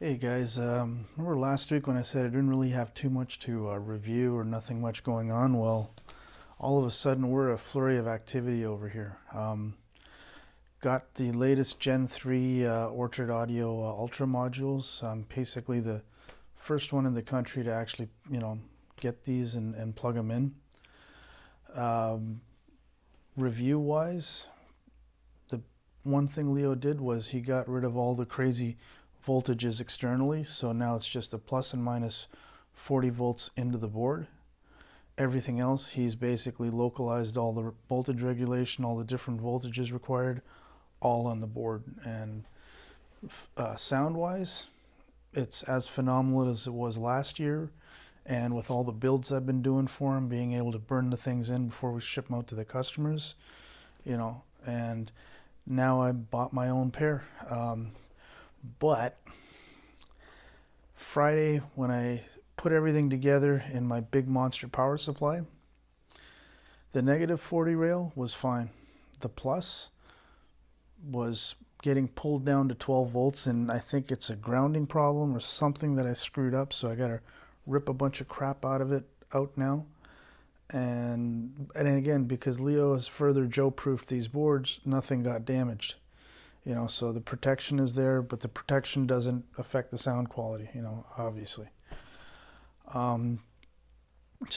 Hey guys, remember last week when I said I didn't really have too much to review or nothing much going on? Well, all of a sudden we're a flurry of activity over here. Got the latest Gen 3 Orchard Audio Ultra modules. I'm basically the first one in the country to actually, get these and plug them in. Review-wise, the one thing Leo did was he got rid of all the crazy voltages externally, so now it's just a plus and minus 40 volts into the board. Everything else, he's basically localized all the voltage regulation, all the different voltages required, all on the board. And sound-wise, it's as phenomenal as it was last year. And with all the builds I've been doing for him, being able to burn the things in before we ship them out to the customers, and now I bought my own pair. But Friday, when I put everything together in my big monster power supply, the negative 40 rail was fine. The plus was getting pulled down to 12 volts, and I think it's a grounding problem or something that I screwed up, so I got to rip a bunch of crap out of it out now. And again, because Leo has further Joe-proofed these boards, nothing got damaged. So the protection is there, but the protection doesn't affect the sound quality, obviously. So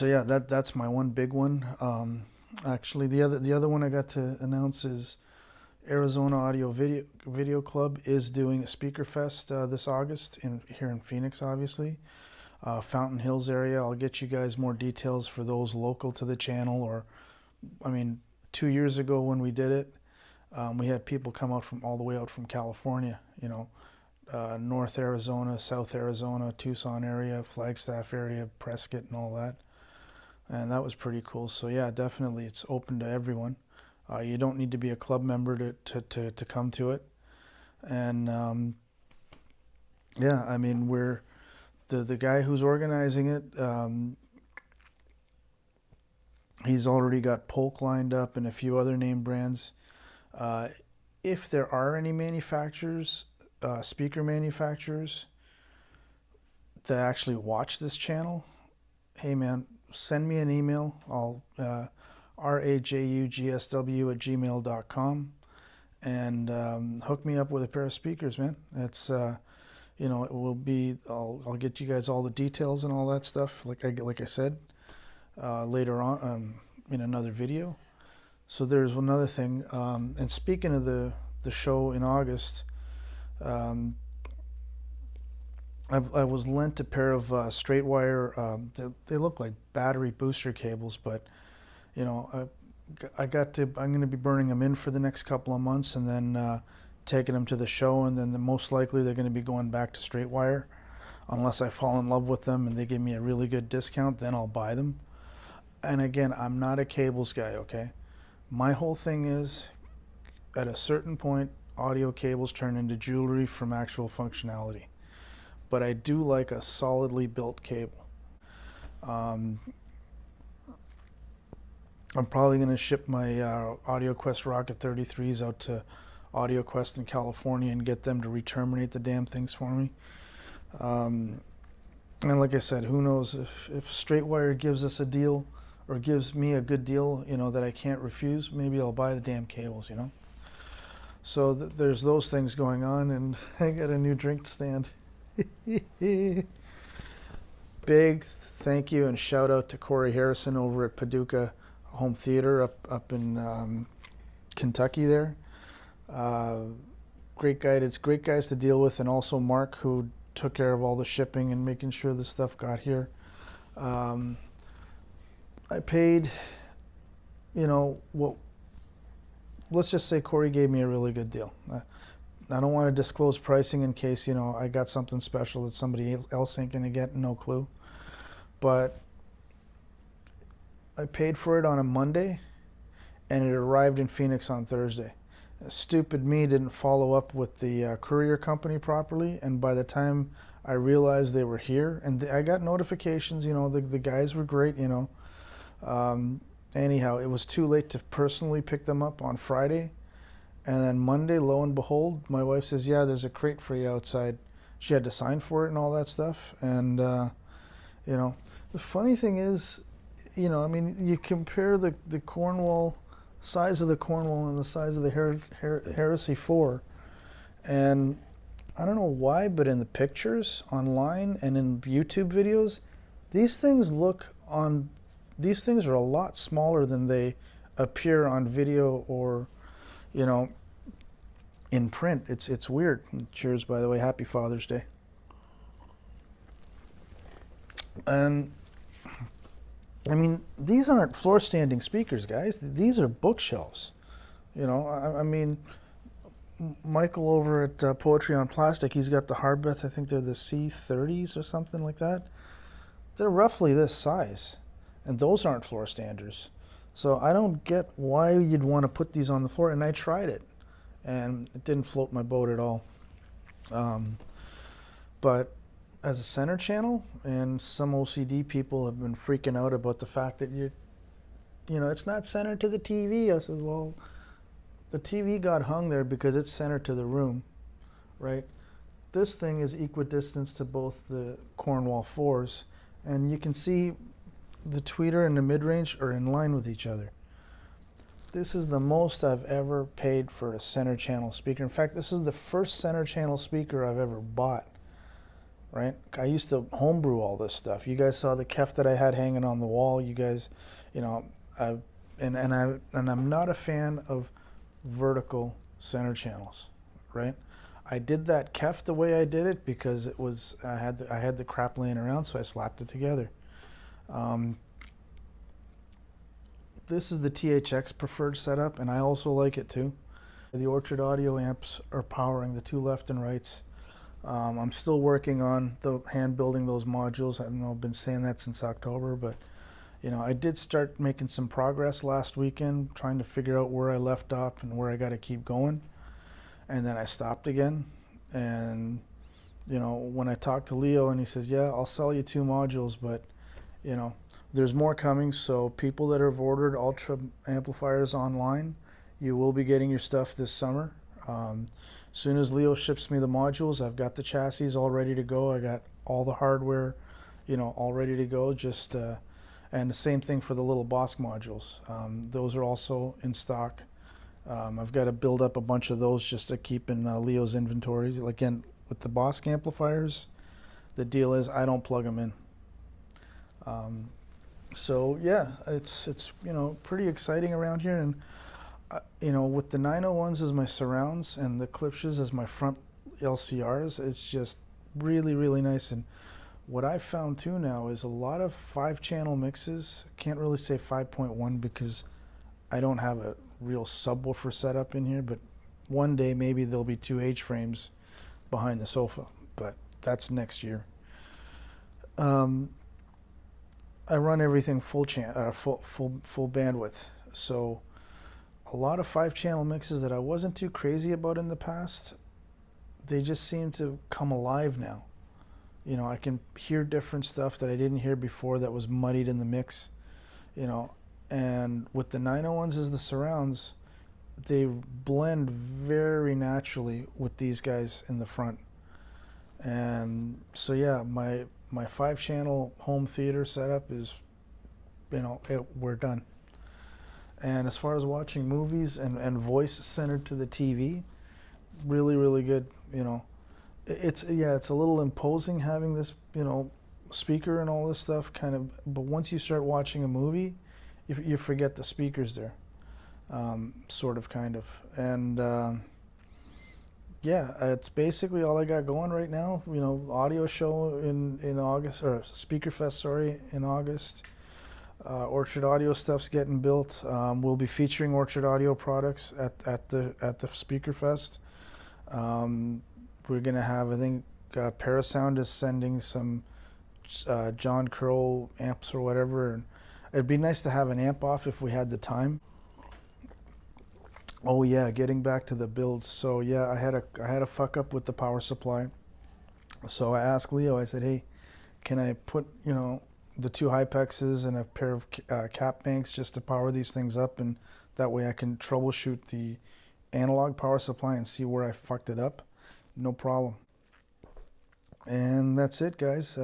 yeah, that's my one big one. Actually, the other one I got to announce is Arizona Audio Video Club is doing a Speakerfest this August here in Phoenix, obviously. Fountain Hills area. I'll get you guys more details for those local to the channel. Or, 2 years ago when we did it, we had people come out from all the way out from California, North Arizona, South Arizona, Tucson area, Flagstaff area, Prescott and all that. And that was pretty cool. So yeah, definitely it's open to everyone. You don't need to be a club member to come to it. And yeah, we're the guy who's organizing it, he's already got Polk lined up and a few other name brands. If there are any manufacturers, speaker manufacturers that actually watch this channel, hey man, send me an email. I'll rajugsw@gmail.com and hook me up with a pair of speakers, man. It's it will be. I'll get you guys all the details and all that stuff. Like I said, later on in another video. So there's another thing. And speaking of the show in August, I was lent a pair of straight wire. They look like battery booster cables, but I'm going to be burning them in for the next couple of months, and then taking them to the show, and then most likely they're going to be going back to straight wire, unless I fall in love with them and they give me a really good discount. Then I'll buy them. And again, I'm not a cables guy, okay? My whole thing is, at a certain point, audio cables turn into jewelry from actual functionality. But I do like a solidly built cable. I'm probably going to ship my AudioQuest Rocket 33s out to AudioQuest in California and get them to re-terminate the damn things for me. And like I said, who knows if straight wire gives us a deal, or gives me a good deal, that I can't refuse, maybe I'll buy the damn cables, So there's those things going on, and I got a new drink stand. Big thank you and shout out to Corey Harrison over at Paducah Home Theater up in Kentucky there. Great guys to deal with, and also Mark, who took care of all the shipping and making sure the stuff got here. I paid, let's just say Corey gave me a really good deal. I don't want to disclose pricing in case, I got something special that somebody else ain't going to get, no clue. But I paid for it on a Monday, and it arrived in Phoenix on Thursday. Stupid me didn't follow up with the courier company properly, and by the time I realized they were here, and I got notifications, the guys were great, anyhow, it was too late to personally pick them up on Friday. And then Monday, lo and behold, my wife says, yeah, there's a crate for you outside. she had to sign for it and all that stuff. And you know, the funny thing is, you know, I mean, you compare the Cornwall size of the Cornwall and the size of the Heresy IV, and I don't know why, but in the pictures online and in YouTube videos, these things are a lot smaller than they appear on video or, you know, in print. It's weird. Cheers, by the way. Happy Father's Day. And I mean, these aren't floor standing speakers, guys. These are bookshelves. You know, I mean, Michael over at Poetry on Plastic, he's got the Harbeth. I think they're the C30s or something like that. They're roughly this size, and those aren't floor standers. So I don't get why you'd want to put these on the floor. And I tried it, and it didn't float my boat at all. But as a center channel, and some OCD people have been freaking out about the fact that you know, it's not centered to the TV. I said, well, the TV got hung there because it's centered to the room, right? This thing is equidistant to both the Cornwall 4s, and you can see the tweeter and the mid-range are in line with each other. This is the most I've ever paid for a center channel speaker. In fact, this is the first center channel speaker I've ever bought, right? I used to homebrew all this stuff. You guys saw the Kef that I had hanging on the wall. You guys, you know, and I'm not a fan of vertical center channels, right? I did that Kef the way I did it because it was I had the crap laying around, so I slapped it together. This is the THX preferred setup, and I also like it too. The Orchard Audio amps are powering the two left and rights. I'm still working on the hand building those modules. I don't know, I've been saying that since October, but you know, I did start making some progress last weekend, trying to figure out where I left off and where I got to keep going. And then I stopped again. And you know, when I talked to Leo, and he says, yeah, I'll sell you 2 modules, but you know, there's more coming. So people that have ordered Ultra amplifiers online, you will be getting your stuff this summer. Soon as Leo ships me the modules, I've got the chassis all ready to go. I got all the hardware, you know, all ready to go. Just and the same thing for the little Bosk modules. Those are also in stock. I've got to build up a bunch of those just to keep in Leo's inventories. Again, with the Bosk amplifiers, the deal is I don't plug them in. So yeah, it's you know, pretty exciting around here. And you know, with the 901s as my surrounds and the Klipsches as my front LCRs, it's just really, really nice. And what I've found too now is a lot of 5-channel mixes. Can't really say 5.1 because I don't have a real subwoofer setup in here, but one day maybe there'll be 2 H-frames behind the sofa, but that's next year. I run everything full bandwidth, so a lot of 5-channel mixes that I wasn't too crazy about in the past, they just seem to come alive now. You know, I can hear different stuff that I didn't hear before that was muddied in the mix, you know. And with the 901s as the surrounds, they blend very naturally with these guys in the front. And so yeah, my 5-channel home theater setup is, you know, we're done. And as far as watching movies and voice centered to the TV, really, really good, you know. It's a little imposing having this, you know, speaker and all this stuff kind of, but once you start watching a movie, you forget the speakers there, sort of, kind of. And yeah, it's basically all I got going right now. You know, audio show in August, or Speakerfest, sorry, in August. Orchard Audio stuff's getting built. We'll be featuring Orchard Audio products at the Speakerfest. We're gonna have, I think, Parasound is sending some John Curl amps or whatever. And it'd be nice to have an amp off if we had the time. Oh yeah, getting back to the builds. So yeah, I had a fuck up with the power supply. So I asked Leo. I said, hey, can I put, you know, the 2 Hypexes and a pair of cap banks just to power these things up, and that way I can troubleshoot the analog power supply and see where I fucked it up. No problem. And that's it, guys.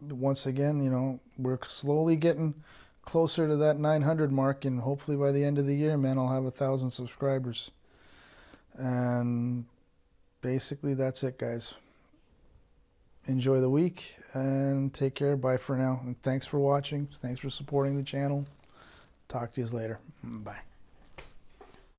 Once again, you know, we're slowly getting closer to that 900 mark, and hopefully by the end of the year, man, I'll have 1,000 subscribers. And basically that's it, guys. Enjoy the week and take care. Bye for now. And thanks for watching. Thanks for supporting the channel. Talk to you later. Bye.